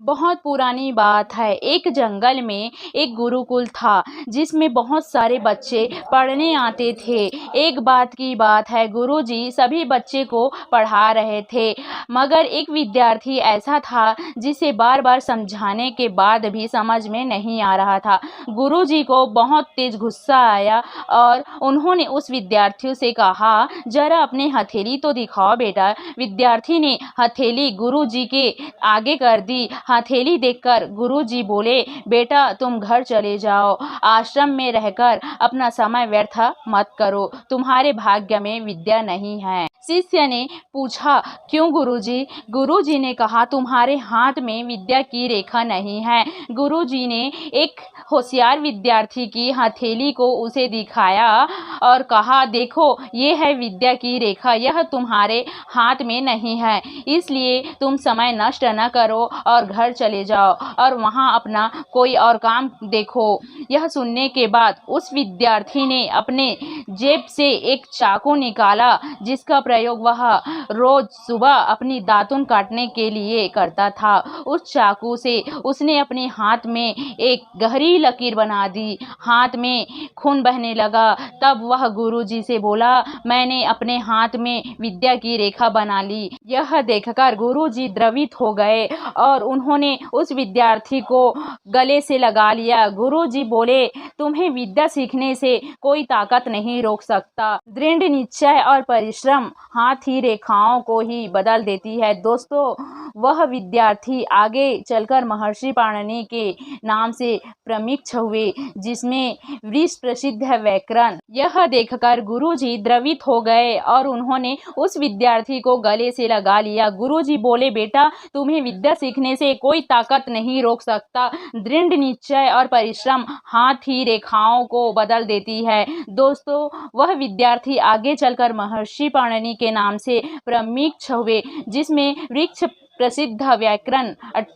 बहुत पुरानी बात है। एक जंगल में एक गुरुकुल था जिसमें बहुत सारे बच्चे पढ़ने आते थे। एक बात की बात है, गुरुजी सभी बच्चे को पढ़ा रहे थे, मगर एक विद्यार्थी ऐसा था जिसे बार बार समझाने के बाद भी समझ में नहीं आ रहा था। गुरुजी को बहुत तेज गुस्सा आया और उन्होंने उस विद्यार्थी से कहा, जरा अपनी हथेली तो दिखाओ बेटा। विद्यार्थी ने हथेली गुरुजी के आगे कर दी। हथेली देखकर गुरुजी बोले, बेटा तुम घर चले जाओ, आश्रम में रहकर अपना समय व्यर्थ मत करो, तुम्हारे भाग्य में विद्या नहीं है। शिष्य ने पूछा, क्यों गुरुजी? गुरुजी ने कहा, तुम्हारे हाथ में विद्या की रेखा नहीं है। गुरुजी ने एक होशियार विद्यार्थी की हथेली को उसे दिखाया और कहा, देखो ये है विद्या की रेखा, यह तुम्हारे हाथ में नहीं है, इसलिए तुम समय नष्ट न करो और घर चले जाओ और वहाँ अपना कोई और काम देखो। यह सुनने के बाद उस विद्यार्थी ने अपने जेब से एक चाकू निकाला जिसका प्रयोग वह रोज सुबह अपनी दातुन काटने के लिए करता था। उस चाकू से उसने अपने हाथ में एक गहरी लकीर बना दी। हाथ में खून बहने लगा। तब वह गुरुजी से बोला, मैंने अपने हाथ में विद्या की रेखा बना ली। यह देखकर गुरुजी द्रवित हो गए और उन्होंने उस विद्यार्थी को गले से लगा लिया। गुरुजी बोले, तुम्हें विद्या सीखने से कोई ताकत नहीं रोक सकता। दृढ़ निश्चय और परिश्रम हाथ ही रेखाओं को ही बदल देती है। दोस्तों, वह विद्यार्थी आगे चलकर महर्षि पाणिनि के नाम से प्रसिद्ध हुए, जिसमें विश्व प्रसिद्ध है व्याकरण। यह देखकर गुरुजी द्रवित हो गए और उन्होंने उस विद्यार्थी को गले से लगा लिया। गुरुजी बोले, बेटा तुम्हें विद्या सीखने से कोई ताकत नहीं रोक सकता। दृढ़ निश्चय और परिश्रम हाथ ही रेखाओं को बदल देती है। दोस्तों, वह विद्यार्थी आगे चलकर महर्षि पाणिनि के नाम से प्रसिद्ध हुए, जिसमें वृक्ष प्रसिद्ध व्याकरण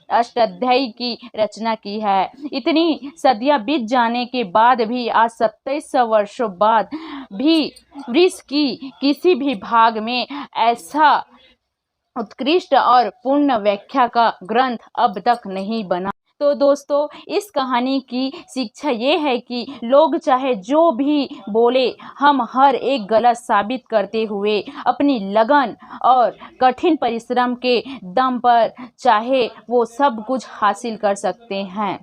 अष्टाध्यायी की रचना की है। इतनी सदियां बीत जाने के बाद भी आज 2700 वर्षों बाद भी विश्व की किसी भी भाग में ऐसा उत्कृष्ट और पूर्ण व्याख्या का ग्रंथ अब तक नहीं बना। तो दोस्तों, इस कहानी की शिक्षा ये है कि लोग चाहे जो भी बोले, हम हर एक गलत साबित करते हुए अपनी लगन और कठिन परिश्रम के दम पर चाहे वो सब कुछ हासिल कर सकते हैं।